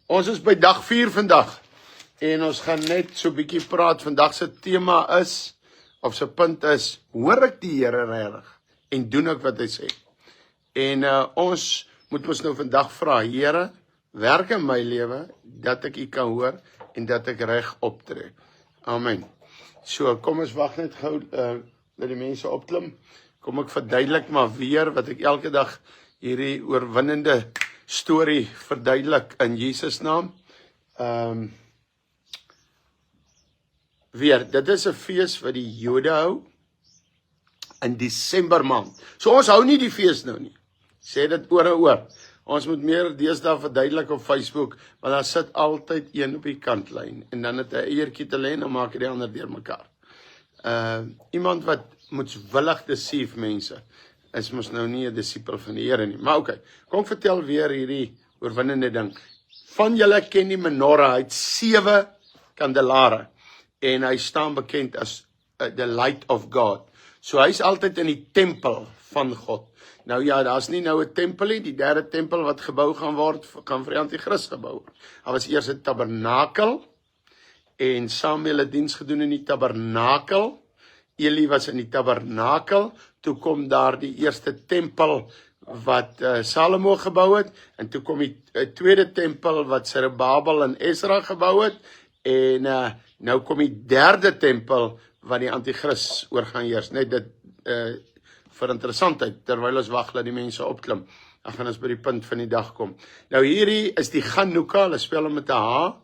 Ons is by dag 4 vandag en ons gaan net so 'n bietjie praat. Vandag se tema is, of se punt is, hoor ek die Here regtig en doen ek wat hy sê? En ons moet ons nou vandag vra, Here, werk in my lewe dat ek U kan hoor en dat ek reg optree. Amen. So, kom ons wag net gou dat die mense opklim. Kom ek verduidelik maar weer wat ek elke dag hierdie oorwinnende storie verduidelik in Jesus naam. Weer, dit is 'n fees wat die Jode hou in Desember maand. So ons hou nie die fees nou nie. Sê dit oor en oor. Ons moet meer deesdae verduidelik op Facebook, want daar sit altyd een op die kantlyn en dan het 'n eiertjie te lê en dan maak hy die ander deurmekaar. Iemand wat moetswillig deceive mense is mos nou nie 'n disipel van die Here nie. Maar okay, kom vertel weer hierdie oorwinnende ding. Van julle ken die menorah, hy het 7 kandelare en hy staan bekend as the light of God. So hy's altyd in die tempel van God. Nou ja, daar's nie nou 'n tempel nie, die derde tempel wat gebou gaan word, kan vir die Antichrist gebou word. Daar was eers 'n tabernakel en Samuel het diens gedoen in die tabernakel. Eli was in die tabernakel, toe kom daar die eerste tempel wat Salomo gebou het, en toe kom die tweede tempel wat Zerubbabel en Ezra gebou het, en nou kom die derde tempel wat die Antichrist oor gaan heers. Net dit vir interessantheid, terwyl ons wag dat die mense opklim. Dan gaan ons by die punt van die dag kom. Nou hierdie is die Chanukka, hulle spel hom met 'n H.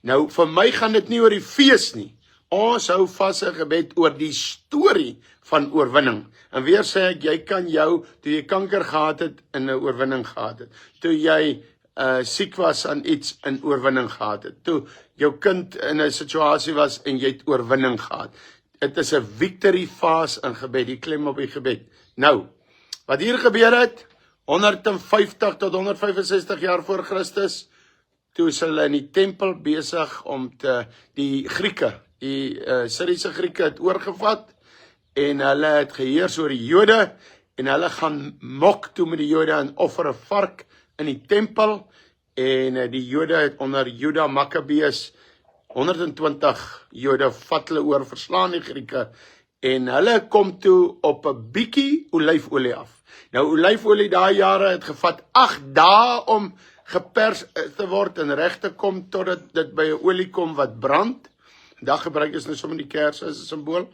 Nou vir my gaan dit nie oor die fees nie. Ons hou vas 'n gebed oor die storie van oorwinning. En weer sê ek, jy kan toe jy kanker gehad het, in 'n oorwinning gehad het. Toe jy siek was aan iets, in oorwinning gehad het. Toe jou kind in 'n situasie was en jy het oorwinning gehad. Dit is 'n victory fase in gebed, die klem op die gebed. Nou, wat hier gebeur het, 150 tot 165 jaar voor Christus, toe is hulle in die tempel besig om die Grieke, die Syriese Grieke het oorgevat, en hulle het geheers oor die Jode, en hulle gaan mok toe met die Jode en offer 'n vark in die tempel, en die Jode het onder Juda Makkabees 120 Jode vat hulle oor, verslaan die Grieke, en hulle kom toe op 'n bietjie olyfolie af. Nou olyfolie daai jare het gevat 8 dae om gepers te word en reg te kom totdat dit by 'n olie kom wat brand. Vandag gebruik is nou sommer die kers as 'n simbool.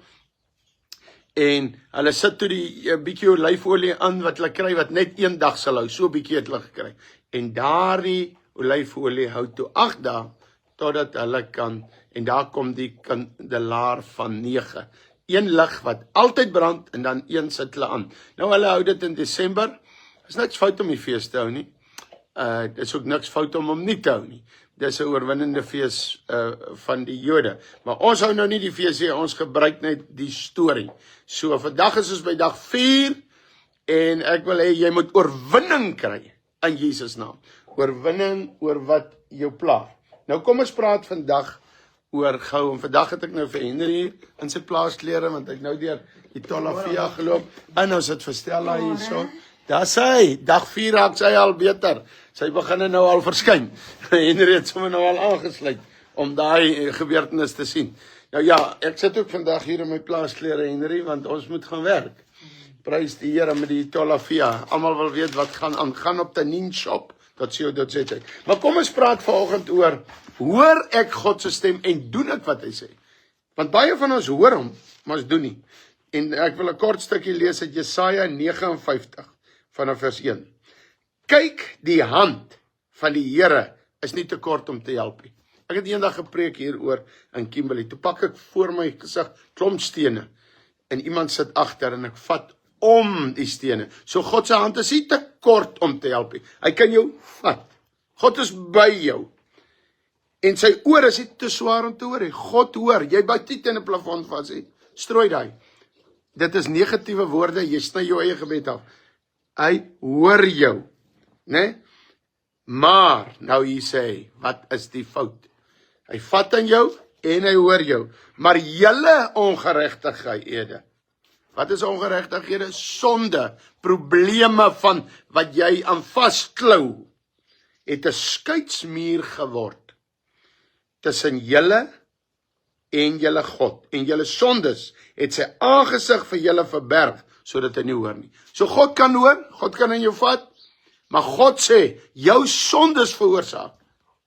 En hulle sit toe die bietjie olyfolie aan wat hulle kry wat net 1 dag sal hou, so bietjie het hulle gekry. En daardie olyfolie hou toe 8 dae totdat hulle kan, en daar kom die kandelaar van 9. 1 lig wat altyd brand en dan 1 sit hulle aan. Nou hulle hou dit in Desember. Is niks fout om die fees te hou nie. Is ook niks fout om hom nie te hou nie. Dis 'n oorwinnende fees van die Jode. Maar ons hou nou nie die fees nie, ons gebruik net die storie. So vandag is ons by dag 4 en ek wil hê jy moet oorwinning kry in Jesus naam. Oorwinning oor wat jou pla. Nou kom ons praat vandag oor gou, en vandag het ek nou vir Henry in sy plaasklere, want ek nou deur die Tolafia geloop, en ons het vir Stella hierso. Daar sy, dag 4 raak sy al beter. Sy begin nou al verskyn. Henry het sommer nou al aangesluit om daai gebeurtenis te sien. Nou ja, ek sit ook vandag hier in my plaasklere, Henry, want ons moet gaan werk. Prys die Here met die Tolafia. Almal wil weet wat gaan op taninshop.co.za. Maar kom ons praat vanoggend oor, hoor ek God se stem en doen ek wat hy sê? Want baie van ons hoor hom, maar ons doen nie. En ek wil 'n kort stukkie lees uit Jesaja 59 vanaf vers 1. Kyk, die hand van die Here is nie te kort om te help nie. Ek het eendag gepreek hieroor in Kimberley. Toe pak ek voor my gesig klomp stene en iemand sit agter en ek vat om die stene. So God se hand is nie te kort om te help nie. Hy kan jou vat. God is by jou. En sy oor is nie te swaar om te hoor nie. God hoor. Jy byt nie teen 'n plafon vas nie. Strooi daai. Dit is negatiewe woorde, jy sny jou eie gebed af. Hy hoor jou, né? Maar, nou hier sê hy, wat is die fout? Hy vat aan jou en hy hoor jou. Maar julle ongeregtighede, wat is ongeregtighede? Sonde, probleme van wat jy aan vasklou. het 'n skeidsmuur geword tussen julle en julle God. En julle sondes het sy aangesig vir julle verberg, sodat hy nie hoor nie. So God kan hoor, God kan in jou vat, maar God sê, jou sondes veroorsaak,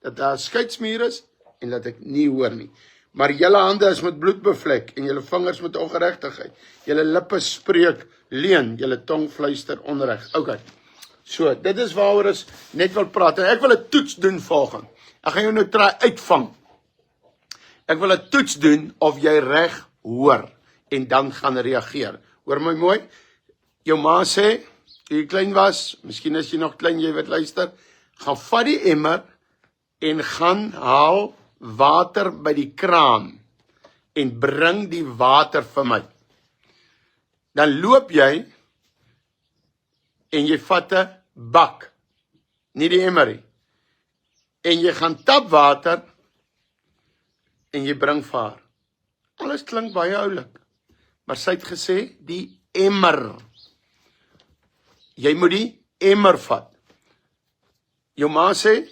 dat daar 'n skeidsmuur is, en dat ek nie hoor nie. Maar julle hande is met bloed bevlek, en julle vingers met ongeregtigheid. Julle lippe spreek leuen, julle tong fluister onreg. Okay. So, dit is waaroor ons net wil praat. En ek wil 'n toets doen volgende. Ek gaan jou nou try uitvang. Ek wil 'n toets doen of jy reg hoor, en dan gaan reageer. Hoor my mooi. Jou ma sê, toe jy klein was, miskien as jy nog klein, jy weet luister, gaan vat die emmer, en gaan haal water by die kraan, en bring die water vir my. Dan loop jy, en jy vat 'n bak, nie die emmer nie, en jy gaan tap water, en jy bring vir haar. Alles klink baie oulik, maar sy het gesê, die emmer. Jy moet die emmer vat. Jou ma sê,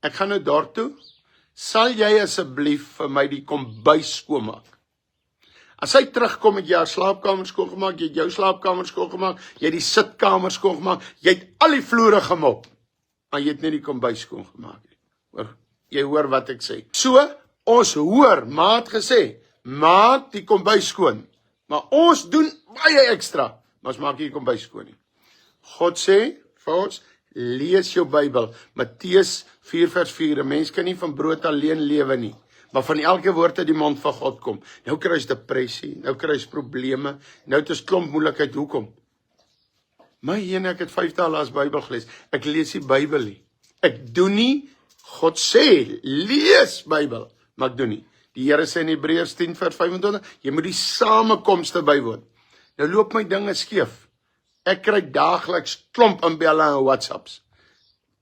ek gaan nou daartoe, sal jy asseblief vir my die kombuis skoonmaak? As hy terugkom, het jy haar slaapkamer skoongemaak, jy het jou slaapkamer skoongemaak, jy het die sitkamer skoongemaak, jy het al die vloere gemop, maar jy het nie die kombuis skoongemaak nie. Jy hoor wat ek sê. So, ons hoor, ma het gesê, maak die kombuis skoon, maar ons doen baie ekstra, maar ons maak nie die kombuis skoon nie. God sê vir ons, lees jou Bybel, Matteus 4:4, 'n mens kan nie van brood alleen lewe nie, maar van elke woord uit die mond van God kom. Nou kry ons depressie, nou kry ons probleme, nou het ons klomp moeilikheid. Hoekom? My Here, ek het 5 dae laas Bybel gelees, ek lees die Bybel nie. Ek doen nie, God sê, lees Bybel, maar ek doen nie. Die Here sê in Hebreërs 10:25, jy moet die samekomste bywoon. Nou loop my dinge skeef. Ek kry daagliks klomp inbelle en WhatsApps.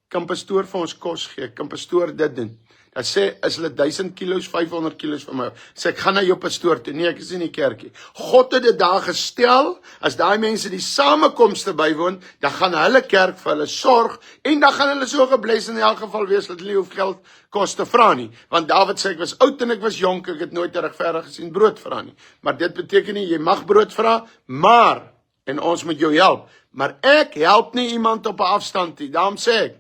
Kan pastoor vir ons kos gee? Kan pastoor dit doen? Dan sê, is hulle 1000 kilos, 500 kilos vir my? Sê, ek gaan na jou pastoor toe. Nee, ek is in die kerkie. God het dit daar gestel, as daai mense die samekomste bywoon, dan gaan hulle kerk vir hulle sorg, en dan gaan hulle so gebless in elk geval wees, dat hulle nie hoef geld kos te vra nie. Want Dawid sê, ek was oud en ek was jonk, ek het nooit regverdig gesien brood vra nie. Maar dit beteken nie, jy mag brood vra, maar en ons moet jou help. Maar ek help nie iemand op 'n afstand nie. Daarom sê ek,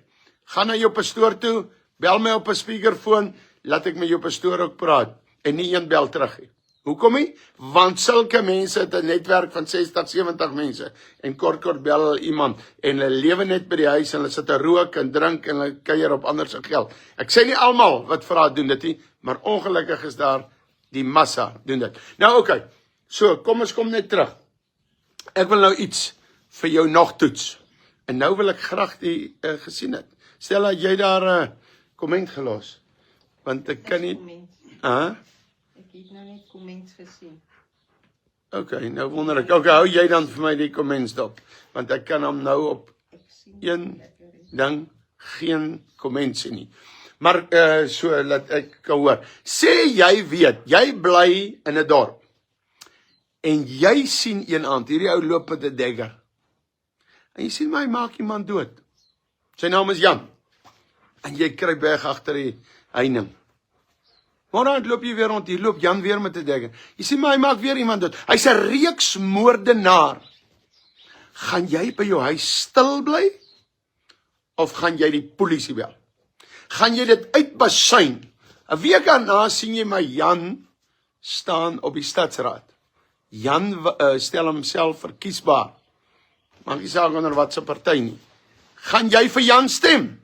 gaan na jou pastoor toe, bel my op 'n speakerfoon, laat ek met jou pastoor ook praat, en nie een bel terug nie. Hoekom nie? Want sulke mense het 'n netwerk van 60, 70 mense, en kort bel hulle iemand, en hulle lewe net by die huis, en hulle sit te rook en drink, en hulle kuier op ander se geld. Ek sê nie almal wat vra doen dit nie, maar ongelukkig is daar die massa doen dit. Nou okay, so kom ons kom net terug. Ek wil nou iets vir jou nog toets. En nou wil ek graag die gesien het. Stel dat jy daar 'n komment gelos. Want ek kan nie... Ek het nou net comments gesien. Okay, nou wonder ek. Okay, hou jy dan vir my die comments dop. Want ek kan hom nou op een ding geen comment sien nie. Maar so laat ek kan hoor. Sê jy weet, jy bly in 'n dorp. En jy sien een aand, hierdie ou loop met 'n dagger. En jy sien my maak iemand dood. Sy naam is Jan. En jy kry weg agter die heining. Maar dan loop jy weer rond, hier loop Jan weer met 'n dagger. Jy sien my maak weer iemand dood. Hy's 'n reeksmoordenaar. Gaan jy by jou huis stil bly? Of gaan jy die polisie bel? Gaan jy dit uitbasuin? 'n week daarna sien jy my Jan staan op die stadsraad. Jan stel homself verkiesbaar. Maak nie saak onder wat se party nie. Gaan jy vir Jan stem?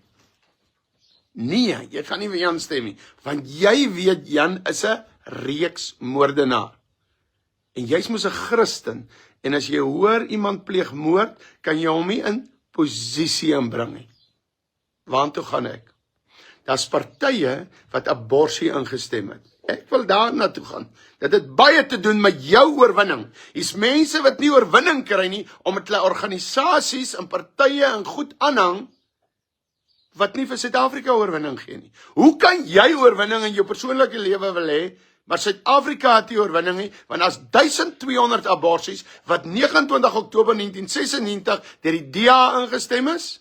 Nee, jy gaan nie vir Jan stem nie, want jy weet Jan is 'n reeksmoordenaar. En jy's mos 'n Christen, en as jy hoor iemand pleeg moord, kan jy hom nie in posisie inbring nie. Waartoe gaan ek? Daar's partye wat abortus ingestem het. Ek wil daar na toe gaan. Dit het baie te doen met jou oorwinning. Hier's mense wat nie oorwinning kry nie, omdat hulle organisasies en partye en goed aanhang, wat nie vir Suid-Afrika oorwinning gee nie. Hoe kan jy oorwinning in jou persoonlike lewe wil hê, maar Suid-Afrika het nie oorwinning nie, want as 1200 aborsies, wat 29 Oktober 1996 deur die DA ingestem is,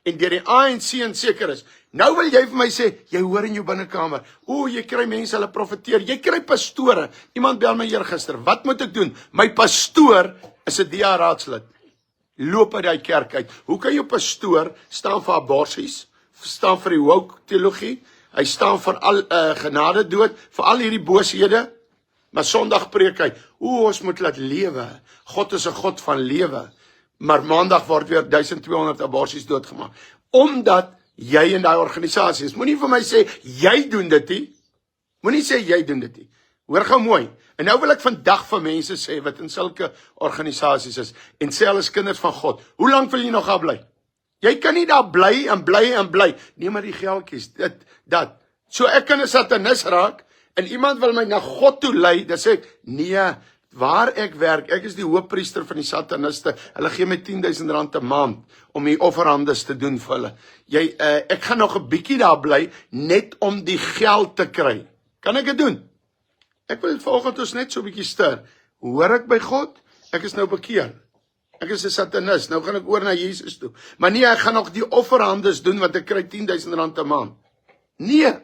en deur die ANC en seker is. Nou wil jy vir my sê, jy hoor in jou binnekamer, jy kry mense, hulle profeteer, jy kry pastore. Iemand bel my eergister, wat moet ek doen? My pastoor is 'n DA raadslid. Loop uit die kerk uit. Hoe kan jou pastoor staan vir aborsies, staan vir die woke teologie, hy staan vir al genade dood, vir al hierdie booshede, maar Sondag preek hy, ons moet laat lewe. God is 'n God van lewe. Maar Maandag word weer 1200 aborsies doodgemaak. Omdat jy in daai organisasie is. Moenie vir my sê, jy doen dit nie. Moenie sê, jy doen dit nie. Hoor gou mooi. En nou wil ek vandag vir mense sê, wat in sulke organisasies is, en sê hulle is kinders van God. Hoe lank wil jy nog daar bly? Jy kan nie daar bly en bly en bly. Neem maar die geldjies, dit, dat. So ek kan 'n satanis raak, en iemand wil my na God toe lei, dan sê ek, nee, waar ek werk, ek is die hoofpriester van die sataniste, hulle gee my R10,000 'n maand, om die offerhandes te doen vir hulle. Ek gaan nog 'n bietjie daar bly, net om die geld te kry. Kan ek dit doen? Ek wil vanoggend ons net so 'n bietjie stir. Hoor ek by God? Ek is nou bekeer. Ek is 'n satanis, nou gaan ek oor na Jesus toe. Maar nee, ek gaan nog die offerhandes doen, want ek kry R10,000 'n maand. Nee,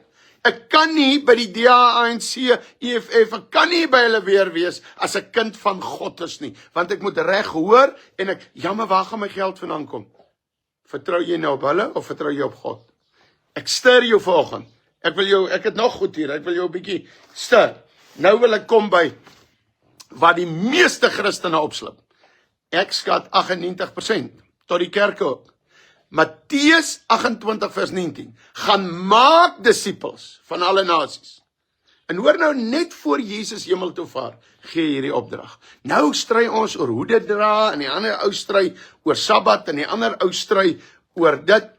ek kan nie by die DA, ANC, EFF, ek kan nie by hulle weer wees as 'n kind van God is nie, want ek moet reg hoor en ek, jammer, waar gaan my geld vandaan kom? Vertrou jy nou op hulle of vertrou jy op God? Ek stir jou vanoggend. Ek het nog goed hier, ek wil jou 'n bietjie stir. Nou wil ek kom by wat die meeste Christene opslip. Ek skat 98% tot die kerke ook. Matteus 28 vers 19, gaan maak disippels van alle nasies. En hoor nou, net voor Jesus hemel toe vaar, gee hierdie opdrag. Nou stry ons oor hoe dit dra, en die ander ou stry oor Sabbat, en die ander ou stry oor dit.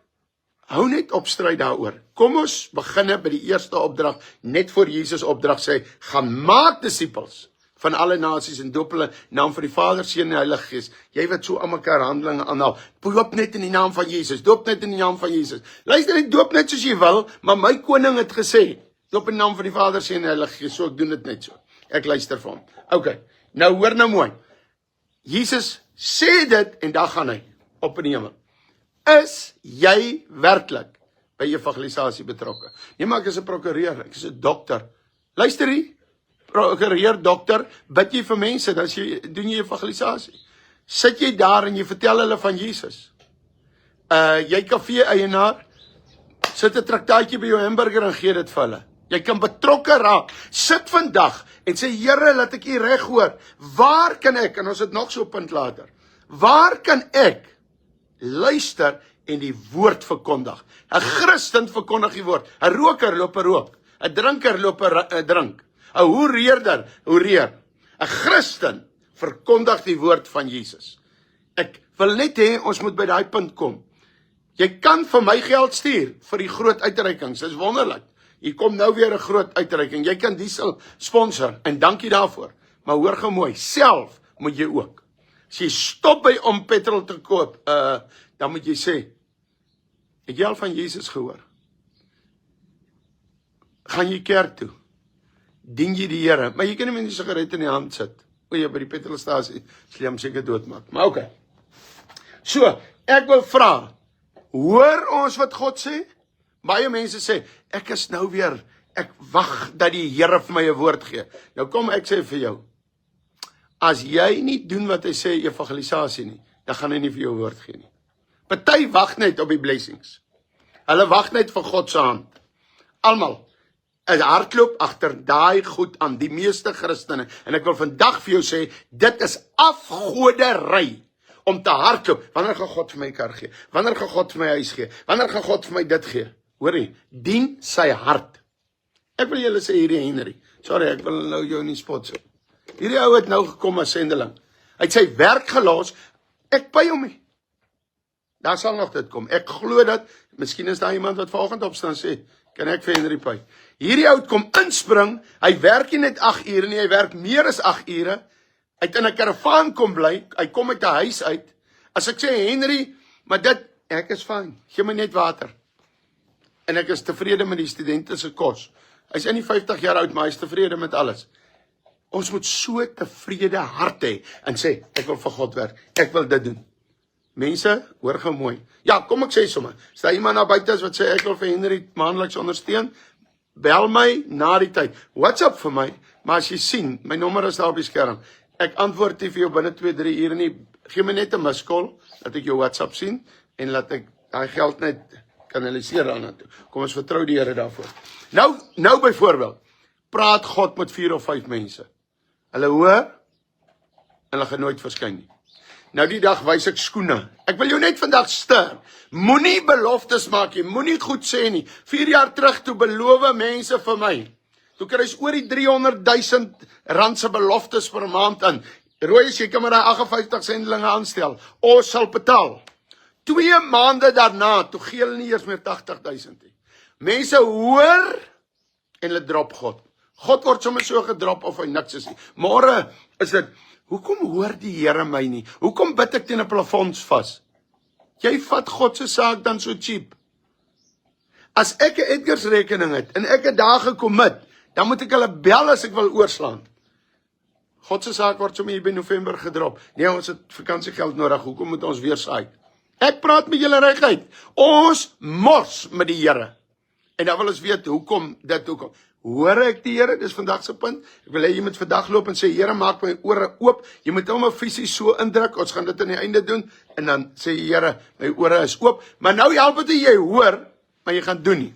Hou net op stry daaroor. Kom ons beginne by die eerste opdrag, net voor Jesus opdrag sê, gaan maak disippels van alle nasies en doop hulle naam van die Vader, Seun en Heilige Gees. Jy wat so aan mekaar handelinge aanhaal. Doop net in die naam van Jesus. Doop net in die naam van Jesus. Luister, ek doop net soos jy wil, maar my koning het gesê, doop in die naam van die Vader, Seun en Heilige Gees. So ek doen dit net so. Ek luister vir hom. Okay. Nou hoor nou mooi. Jesus sê dit en dan gaan hy op in die hemel. Is jy werklik by evangelisasie betrokke? Nee, maar ek is 'n prokureur, ek is 'n dokter. Luister hier. Prokureur, dokter, bid jy vir mense, dan doen jy evangelisasie. Sit jy daar en jy vertel hulle van Jesus. Jy kafee-eienaar, sit 'n traktaatjie by jou hamburger en gee dit vir hulle. Jy kan betrokke raak. Sit vandag en sê, Here, laat ek U reg hoor. Waar kan ek, en ons het nog so 'n punt later, waar kan ek luister en die woord verkondig? 'n Christen verkondig die woord. 'n roker loop 'n rook. 'n drinker loop 'n drink. 'n hoereerder hoereer. 'n Christen verkondig die woord van Jesus. Ek wil net hê ons moet by daai punt kom. Jy kan vir my geld stuur vir die groot uitreikings. Dis wonderlik. Hier kom nou weer 'n groot uitreiking. Jy kan diesel sponsor en dankie daarvoor. Maar hoor gou mooi, self moet jy ook. As jy stop by om petrol te koop, dan moet jy sê, ek al van Jesus gehoor. Gaan jy kerk toe? Dien jy die Here? Maar jy kan nie met die sigaret in die hand sit. O, jy by die petrolstasie, sal jy hom seker doodmaak. Maar okay. So, ek wil vra, hoor ons wat God sê? Baie mense sê, ek is nou weer, ek wag dat die Here vir my 'n woord gee. Nou kom ek sê vir jou, as jy nie doen wat hy sê evangelisasie nie, dan gaan hy nie vir jou woord gee nie. Party wag net op die blessings. Hulle wag net vir God se hand. Almal. 'n hardloop agter daai goed aan, die meeste Christene. En ek wil vandag vir jou sê, dit is afgodery om te hardloop. Wanneer gaan God vir my kar gee? Wanneer gaan God vir my huis gee? Wanneer gaan God vir my dit gee? Hoorie, dien sy hart. Ek wil julle sê hierdie Henry. Sorry, ek wil nou jou nie spot sê. Hierdie ou het nou gekom as sendeling. Hy het sy werk gelos. Ek by hom nie. Daar sal nog dit kom. Ek glo dat, miskien is daar iemand wat vanoggend opstaan sê, kan ek vir Henry pay. Hierdie ou kom inspring, hy werk nie net 8 ure nie, hy werk meer as 8 ure. Hy het in 'n karavaan kom bly, hy kom uit 'n huis uit. As ek sê, Henry, maar dit, ek is fyn, gee my net water. En ek is tevrede met die studente se kos. Hy's in die 50 jaar oud, maar hy's tevrede met alles. Ons moet so tevrede hart hê en sê, ek wil vir God werk, ek wil dit doen. Mense, hoor gou mooi. Ja, kom ek sê sommer. Is daar iemand daar buite is wat sê ek wil vir Henry maandeliks ondersteun? Bel my na die tyd. WhatsApp vir my, maar as jy sien, my nommer is daar op die skerm. Ek antwoord nie vir jou binne 2-3 ure nie. Gee my net 'n miskol, dat ek jou WhatsApp sien, en laat ek daai geld net kanaliseer daarna toe. Kom ons vertrou die Here daarvoor. Nou byvoorbeeld, praat God met 4 of 5 mense. Hulle hoor, en hulle gaan nooit verskyn nie. Nou die dag wys ek skoene. Ek wil jou net vandag stuur. Moenie beloftes maak nie, moenie goed sê nie. 4 jaar terug toe beloof mense vir my. Toe kry jy oor die 300,000 rand se beloftes per maand in. Rooi, jy kan maar daai 58 sendelinge aanstel. Ons sal betaal. 2 maande daarna, toe gee hulle nie eers meer 80,000 nie. Mense hoor en hulle drop God. God word sommer so gedrop of hy niks is nie. Môre is dit, hoekom hoor die Here my nie? Hoekom bid ek teen 'n plafonds vas? Jy vat God se saak dan so cheap. As ek 'n Edgars rekening het en ek het daar gekommit, dan moet ek hulle bel as ek wil oorslaan. God se saak word sommer hier by November gedrop. Nee, ons het vakansiegeld nodig. Hoekom moet ons weer saai? Ek praat met julle reguit. Ons mors met die Here. En dan wil ons weet hoekom. Hoor ek die Here? Dis vandag se punt. Ek wil hê jy moet vandag loop en sê, Here, maak my ore oop. Jy moet hom fisies so indruk. Ons gaan dit aan die einde doen. En dan sê jy, Here, my ore is oop. Maar nou help dit jy hoor, maar jy gaan doen nie.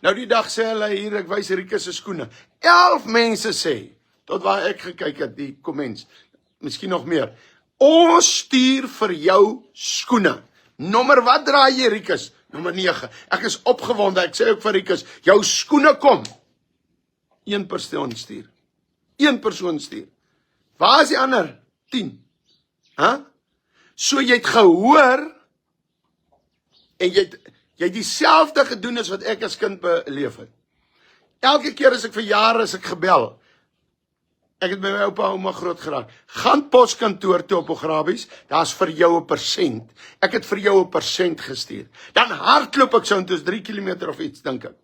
Nou die dag sê hulle hier, ek wys Rika se skoene. 11 mense sê, tot waar ek gekyk het, die comments, miskien nog meer. Ons stuur vir jou skoene. Nommer wat draai jy, Rikus? Nommer 9. Ek is opgewonde, ek sê ook vir Rikus, jou skoene kom. 1 persoon stuur. 1 persoon stuur. Waar is die ander? 10. So jy het gehoor, en jy het dieselfde gedoen as wat ek as kind beleef het. Elke keer as ek vir jare as ek gebel, ek het by my oupa en ouma groot geraak. Gaan poskantoor toe op Ograbies, daar's vir jou 1%. Ek het vir jou 1% gestuur. Dan hardloop ek so intoe 3 kilometer of iets, dink ek.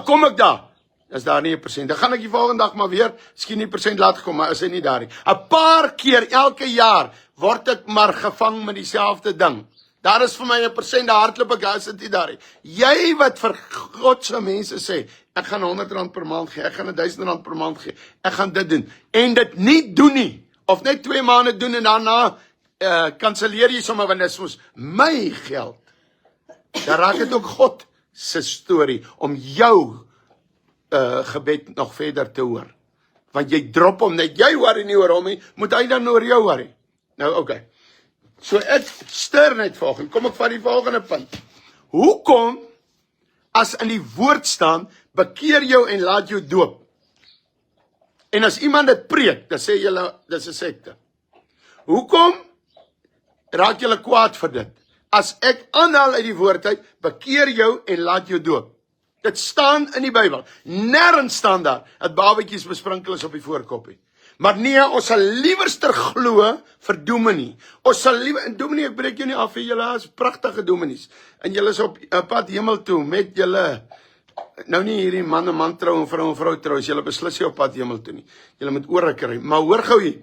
Kom ek daar, is daar nie 1%. Dan gaan ek die volgende dag maar weer, miskien die persent laat gekom, maar is hy nie daar nie. 'n paar keer elke jaar word ek maar gevang met dieselfde ding. Daar is vir my 1%, daar hardloop ek, is dit nie daar nie. Jy wat vir Godse mense sê, ek gaan R100 per maand gee, ek gaan R1000 per maand gee, ek gaan dit doen, en dit nie doen nie, of net 2 maande doen, en daarna kanselleer jy sommer, want dit is mos my geld. Dan raak dit ook God se storie, om jou gebed nog verder te hoor, want jy drop hom net, jy worry nie oor hom nie, moet hy dan oor jou worry. Nou, okay. So ek stuur net volgende, kom ek van die volgende punt. Hoekom, as in die woord staan, bekeer jou en laat jou doop? En as iemand dit preek, dan sê julle, dis 'n sekte. Hoekom raak julle kwaad vir dit? As ek aanhaal uit die woord uit, bekeer jou en laat jou doop. Dit staan in die Bybel. Nêrens staan daar dat babatjies besprinkel is op die voorkoppie. Maar nee, ons sal liewerster glo vir dominee. Ons sal liewer, en dominee, ek breek jou nie af, julle is pragtige dominies. En julle is op pad hemel toe met julle, nou nie hierdie man en man trou en vrou trou, as julle beslis nie op pad hemel toe nie. Julle moet ore kry, maar hoor gou hier.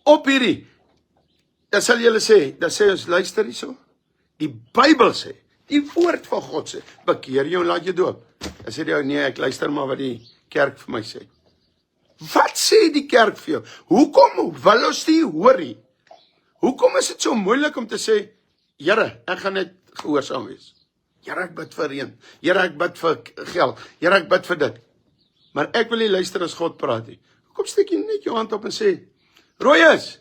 Op hierdie, dan sal julle sê, dan sê ons, luister hierso. Die Bybel sê, die woord van God sê, bekeer jou en laat jou doop. Dan sê jy, nee, ek luister maar wat die kerk vir my sê. Wat sê die kerk vir jou? Hoekom wil ons die hoor nie? Hoekom is dit so moeilik om te sê, Here, ek gaan net gehoorsaam wees. Here, ek bid vir reën. Here, ek bid vir geld. Here, ek bid vir dit. Maar ek wil nie luister as God praat nie. Hoekom steek jy net jou hand op en sê, Rooies,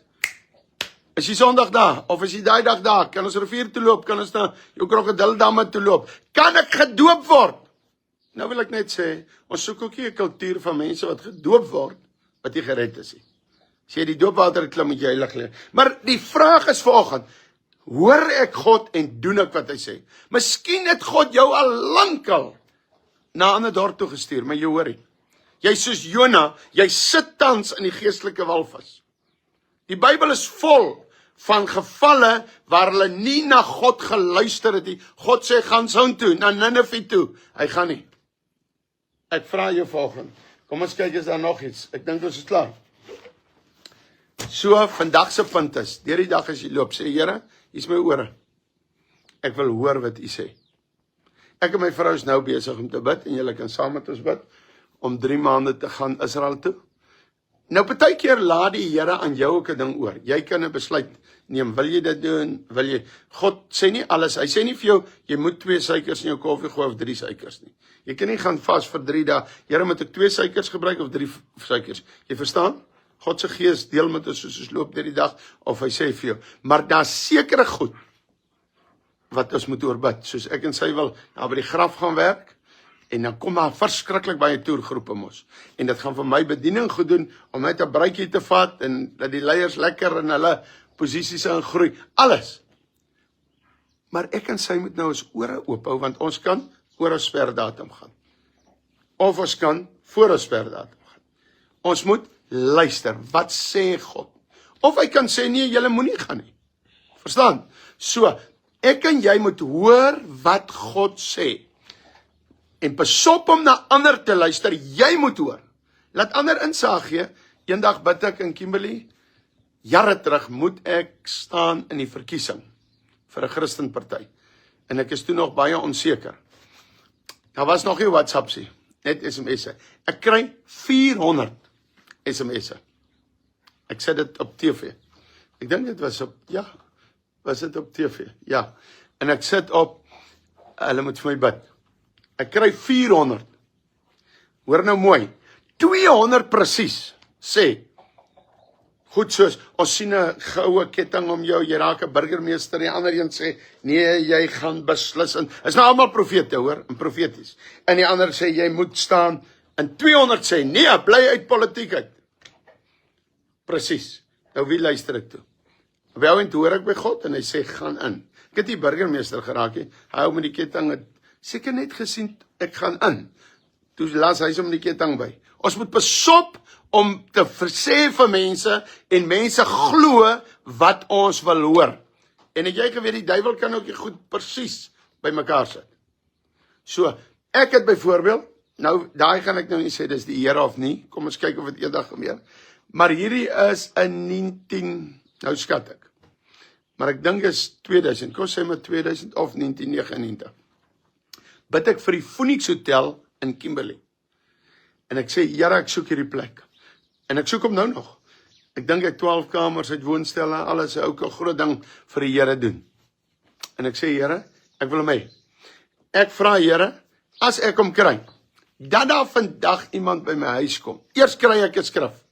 is jy Sondag daar? Of is jy daai dag daar? Kan ons rivier toe loop? Kan ons na jou krokodildamme toe loop? Kan ek gedoop word? Nou wil ek net sê, ons soek ook nie 'n kultuur van mense wat gedoop word, wat nie gered is nie. As jy die doopwater klim, moet jy heilig leef. Maar die vraag is vanoggend, hoor ek God en doen ek wat hy sê? Miskien het God jou al lankal na 'n ander dorp toe gestuur, maar jy hoor nie. Jy soos Jona, jy sit tans in die geestelike walvis. Die Bybel is vol van gevalle waar hulle nie na God geluister het nie. God sê, gaan soheen toe, na Nineve toe. Hy gaan nie. Ek vra jou volgende. Kom ons kyk, is daar nog iets? Ek dink ons is klaar. So, vandag se punt is, deur die dag as jy loop, sê Here, hier is my ore. Ek wil hoor wat u sê. Ek en my vrou is nou besig om te bid, en julle kan saam met ons bid, om 3 maande te gaan Israel toe. Nou, partykeer laat die Here aan jou ook 'n ding oor. Jy kan 'n besluit neem, wil jy dit doen, wil jy, God sê nie alles, hy sê nie vir jou, jy moet 2 suikers in jou koffie gooi of 3 suikers nie. Jy kan nie gaan vas vir 3 dae, Here, moet ek 2 suikers gebruik of 3 suikers? Jy verstaan? God se gees deel met ons soos ons loop deur die dag, of hy sê vir jou, maar daar's sekere goed, wat ons moet oorbid, soos ek en sy wil, nou by die graf gaan werk, en dan kom daar verskriklik baie toergroepe mos, en dit gaan vir my bediening goed doen, om net 'n bruitjie te vat, en dat die leiers lekker in hulle posisies ingroei, alles. Maar ek en sy moet nou ons ore oophou, want ons kan oor 'n sperdatum gaan. Of ons kan voor 'n sperdatum gaan. Ons moet luister, wat sê God? Of hy kan sê, nee, julle moenie gaan nie. Verstaan? So, ek en jy moet hoor wat God sê. En besop om na ander te luister, jy moet hoor. Laat ander insaag gee. Eendag bid ek in Kimberley, jare terug moet ek staan in die verkiesing vir 'n Christenparty. En ek is toe nog baie onseker. Daar was nog nie WhatsApp nie, net SMS'e. Ek kry 400 SMS'e. Ek sê dit op TV. Ek dink dit was op, ja, was dit op TV? Ja. En ek sit op, hulle moet vir my bid. Ek kry 400. Hoor nou mooi. 200 presies sê, goed soos, ons sien 'n goue ketting om jou, jy raak 'n burgemeester, die ander een sê, nee, jy gaan beslis in. Is nou almal profete, hoor, en profeties. En die ander sê, jy moet staan, en 200 sê, nee, bly uit politiek uit. Presies. Nou wie luister ek toe? Op jou en toe hoor ek by God, en hy sê, gaan in. Ek het die burgemeester geraak, hy hou met die ketting, het seker net gesien, ek gaan in. Toe las hy som die ketting by. Ons moet besop om te sê vir mense, en mense glo wat ons wil hoor. En het jy geweet, die duiwel kan ook goed presies by mekaar sit. So, ek het byvoorbeeld, nou, daai gaan ek nou nie sê, dis die Here of nie, kom ons kyk of het eendag gebeur, maar hierdie is in 19, nou skat ek, maar ek dink is 2000, kom sê maar 2000 of 1999, bid ek vir die Phoenix Hotel in Kimberley, en ek sê, Here, ek soek hierdie plek, en ek soek hom nou nog, ek dink ek 12 kamers uit woonstelle, alles, ook 'n groot ding vir die Here doen, en ek sê, Here, ek wil hom hê, ek vra Here, as ek hom kry, dat daar vandag iemand by my huis kom, eers kry ek 'n skrif,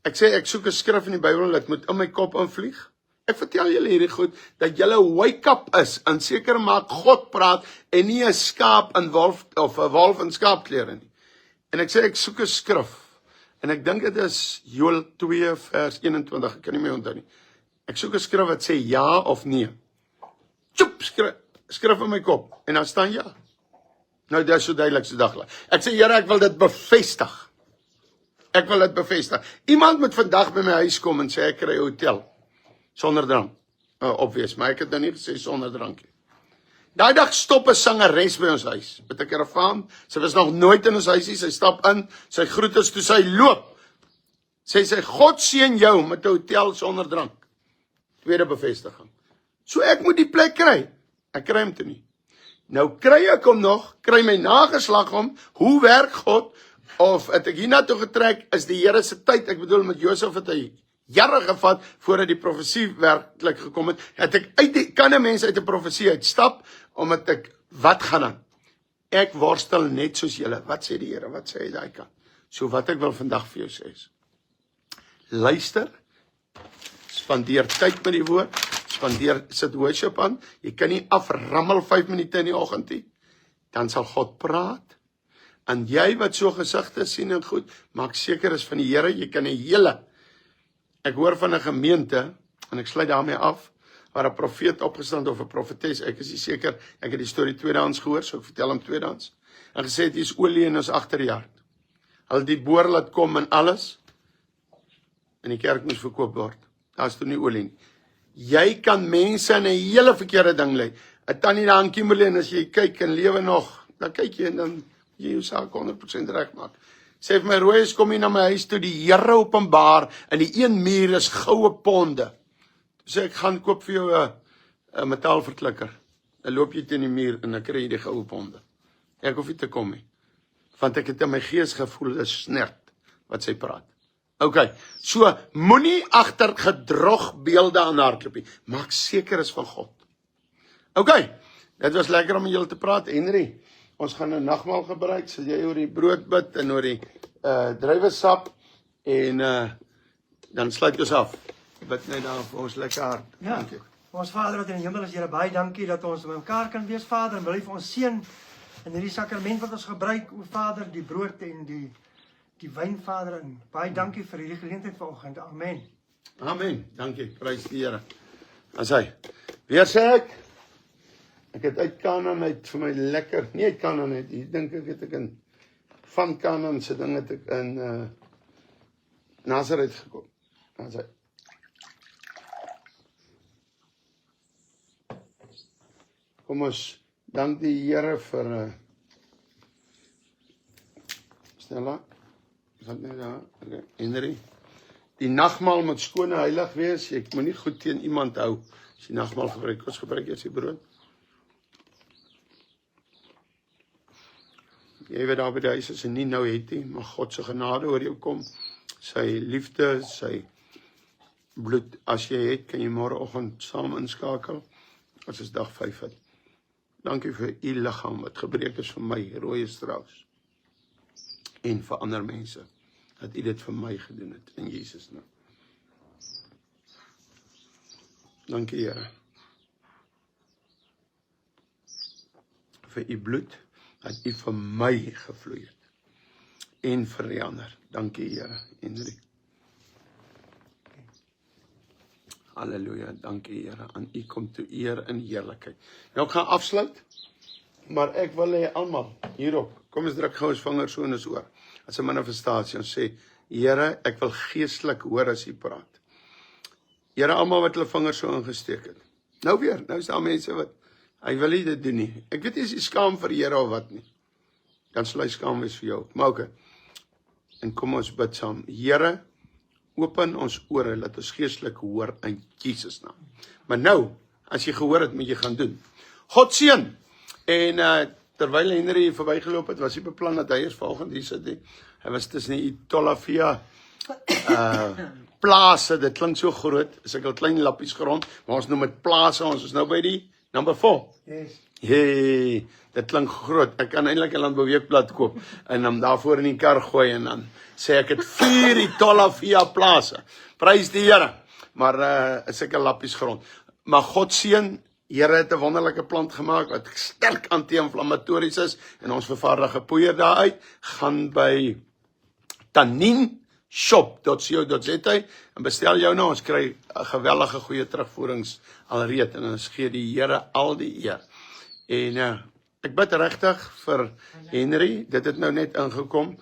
ek sê, ek soek 'n skrif in die Bybel, dit moet in my kop invlieg, ek vertel julle hierdie goed, dat julle wake-up is, en seker maak God praat, en nie 'n skaap in wolf, of 'n wolf in skaapklere nie, en ek sê, ek soek 'n skrif, en ek dink dit is Joël 2 vers 21, ek kan nie meer onthou nie, ek soek 'n skrif wat sê ja of nee, tjoep, skrif in my kop, en dan staan ja, nou dit is so duidelik so daglik, ek sê, Here, ek wil dit bevestig, iemand moet vandag by my huis kom, en sê, ek kry 'n hotel, sonder drank, obvious, maar ek het nou nie gesê sonder drank nie. Daai dag stop 'n sangeres by ons huis, met 'n karavaan, sy was nog nooit in ons huis nie, sy stap in, sy groet ons toe sy loop, sê sy, God seën jou met 'n hotel sonder drank, tweede bevestiging, so ek moet die plek kry, ek kry hom toe nie, nou kry ek hom nog, kry my nageslag hom, hoe werk God, of het ek hiernatoe getrek, is die Here se tyd, ek bedoel met Josef het hy jare gevat, voordat die profesie werklik gekom het, kan 'n mens uit 'n profesie uitstap, omdat ek, wat gaan dan? Ek worstel net soos julle, wat sê die Here, wat sê hy daai kant? So wat ek wil vandag vir jou sê is, luister, spandeer tyd met die woord, sit worship aan, jy kan nie aframmel 5 minute in die oggend nie, dan sal God praat, en jy wat so gesigte sien en goed, maak seker is van die Here, jy kan 'n hele, ek hoor van 'n gemeente, en ek sluit daarmee af, waar 'n profeet opgestaan of 'n profetes, ek is nie seker, ek het die storie tweedehands gehoor, so ek vertel hom tweedehands, en gesê het, hier is olie in ons agterjaard, hulle die boor laat kom en alles, en die kerk moes verkoop word, daar is toe nie olie nie, jy kan mense in 'n hele verkeerde ding lei, 'n tannie daar in Kimberley, en as jy kyk en lewe nog, dan kyk jy en dan jy jou saak 100% reg maak. Sê vir my, Rooies, kom hier na my huis toe, die Here openbaar, en die een muur is goue ponde. So ek gaan koop vir jou 'n metaalverklikker. Dan loop jy teen die muur en dan kry jy die goue ponde. Ek hoef nie te kom nie. Want ek het in my gees gevoel, dis snert wat sy praat. OK, so moenie agter gedrogbeelde aan hardloop nie. Maak seker is van God. OK, dit was lekker om met julle te praat. Henry, ons gaan 'n nagmaal gebruik. Sal jy oor die brood bid en oor die druiwesap en dan sluit ons af. Bid net daar vir ons lekker hart. Ja, Dankie. ons Vader wat in die hemel is, Here, baie dankie dat ons met mekaar kan wees, Vader, en wil U vir ons seën in hierdie sakrament wat ons gebruik, o Vader, die brood en die wyn, Vader, en baie dankie vir hierdie geleentheid vanoggend. Amen. Amen. Dankie. Prys die Here. As hy. Weer sê ek het uit Kanaan uit vir my lekker, nie uit Kanaan uit, hier dink ek in van Kanaan se ding het ek in Nazareth gekom. As hy. Kom ons dank die Here vir Stella. Gaan net daar. Okay. Henry. Die nagmaal moet skoon en heilig wees. Ek moet nie goed teen iemand hou as jy nagmaal gebruik. Ons gebruik eers die brood. Jy weet daar by die huis as jy nie nou het nie, maar God se genade oor jou kom. Sy liefde, sy bloed. As jy het, kan jy môreoggend saam inskakel. As is dag 5 het. Dankie vir u liggaam wat gebreek is vir my, rooi strous. En vir ander mense, dat u dit vir my gedoen het, in Jesus naam. Dankie Here. Vir u bloed, dat u vir my gevloei het. En vir die ander. Dankie Here, Henry. Halleluja, dankie Here, aan u kom toe eer en heerlikheid. Nou ek gaan afsluit, maar ek wil hê almal hierop, kom ons druk gou ons vingers so in ons oor, as 'n manifestasie, ons sê, Here, ek wil geestelik hoor as u praat. Here, almal wat hulle vingers so ingesteek het. Nou weer, nou is daar mense wat, hy wil nie dit doen nie. Ek weet nie as jy skaam vir die Here of wat nie. Dan sal hy skaam wees vir jou, maar ook. En kom ons bid saam, Here, open ons ore, laat ons geestelik hoor in Jesus naam. Maar nou, as jy gehoor het, moet jy gaan doen. God seën. En terwyl Henry hier verbygeloop het, was hy beplan dat hy eers volgende hier sit. Hy was tussen die Itolafia plase, dit klink so groot, is ek al klein lappies grond, maar ons noem dit plase, ons is nou by die number 4. Yes. Hey, dit klink groot. Ek kan eintlik 'n landbouweekblad koop en hom daarvoor in die kar gooi en dan sê ek het 4 Itolafia plase. Prys die Here. Maar is ek 'n lappies grond. Maar God seën, Here het 'n wonderlike plant gemaak wat sterk anti-inflammatories is en ons vervaardige poeier daaruit. Gaan by tanninshop.co.za en bestel jou nou, ons kry 'n geweldige goeie terugvoerings alreeds en ons gee die Here al die eer. En ek bid regtig vir Henry, dit het nou net ingekom.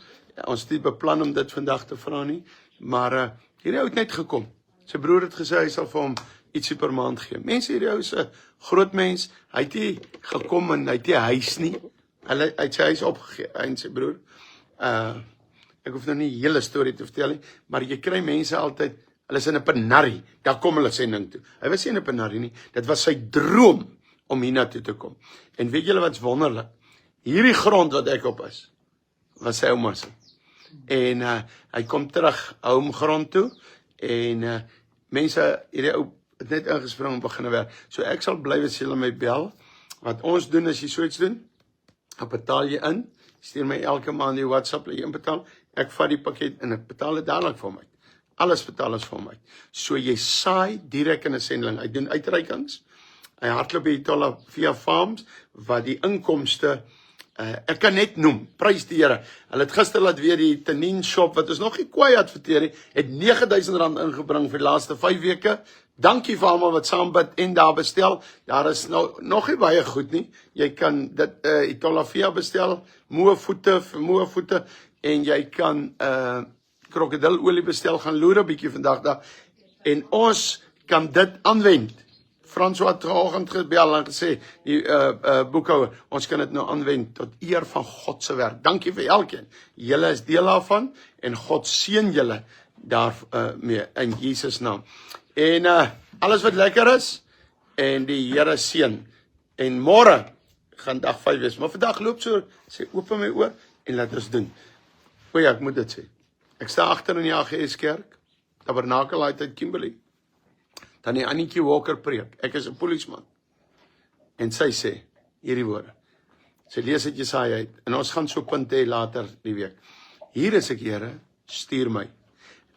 Ons het nie beplan om dit vandag te vra nie, maar hierdie ou het net gekom. Sy broer het gesê hy sal vir hom ietsie per maand gee. Mense, hierdie ou is 'n groot mens, hy het nie gekom en hy het nie huis nie. Hy het sy huis opgegee, hy en sy broer. Ek hoef nou nie die hele storie te vertel nie, maar jy kry mense altyd, hulle is in 'n penarie, daar kom hulle sending toe. Hy was nie in 'n penarie nie, dit was sy droom om hiernatoe te kom. En weet julle wat's wonderlik? Hierdie grond wat ek op is, was sy ouma se. En hy kom terug home grond toe en mense, hierdie ou het net ingespring om begin werk. So ek sal bly as julle my bel. Wat ons doen as jy so iets doen, dan betaal jy in, stuur my elke maand die WhatsApp, jy inbetaal, ek vat die pakket en ek betaal dit dadelik vir my. Alles betaal ons vir my. So jy saai direk in 'n sendeling. Hy doen uitreikings. Hy hardloop by Itolafia Farms wat die inkomste ek kan net noem, prys die Here. Hulle het gister laat weer die Tannin shop wat ons nog nie kwaai adverteer nie, het R9,000 ingebring vir die laaste 5 weke. Dankie vir almal wat saam bid en daar bestel. Daar is nou nog nie baie goed nie. Jy kan dit Itolafia bestel, moe voete en jy kan krokodilolie bestel, gaan loer 'n bietjie vandag daar. En ons kan dit aanwend François het vanoggend gebel en gesê, die boekhouer, ons kan dit nou aanwend tot eer van God se werk. Dankie vir elkeen. Julle is deel daarvan en God seën julle daarmee in Jesus naam. En alles wat lekker is en die Here seën. En môre gaan dag 5 wees. Maar vandag loop so, sê open my oor en laat ons doen. O ja, ek moet dit sê. Ek sta agter in die AGS kerk, Tabernakel uit Kimberley. Dan die Annetjie Walker preek. Ek is 'n polisieman. En sy sê hierdie woorde. Sy lees uit Jesaja uit en ons gaan so punt hê later die week. Hier is ek, Here, stuur my.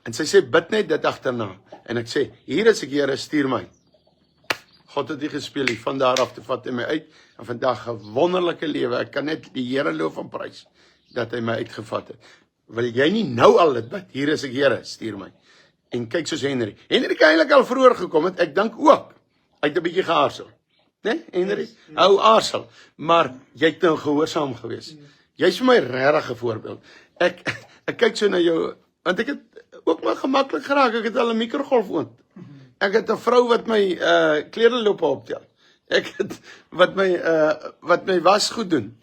En sy sê bid net dit agterna. En ek sê, hier is ek, Here, stuur my. God het nie gespeel nie, van daar af te vat hy my uit, en vandag 'n wonderlike lewe, ek kan net die Here loof en prys, dat hy my uitgevat het. Wil jy nie nou al dit bid, hier is ek, Here, stuur my. En kyk soos Henry het eintlik al vroeër gekom het, ek dink ook, hy het 'n bietjie geaarsel, né, Henry? Hou aarsel, maar jy het nou gehoorsaam gewees. Jy's vir my regtig 'n voorbeeld. Ek kyk so na jou, want ek het ook maar gemaklik geraak, ek het al 'n mikrogolfoond. Ek het 'n vrou wat my klere loop optel. Ek het wat my was goed doen.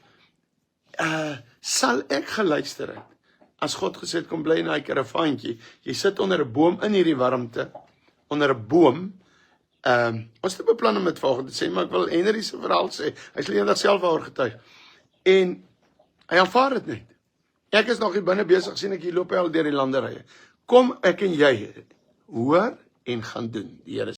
Sal ek geluister het as God gesê het kom bly in daai karavaantjie. Jy sit onder 'n boom in hierdie warmte, onder 'n boom. Ons het beplan om dit volgende te sê, maar ek wil Henry se verhaal sê. Hy's eendag self daaroor getuig. En hy aanvaar dit net. Ek is nog hier binne besig, sien ek hier loop hy al deur die landerye. Kom ek en jy hoor en gaan doen. Die Here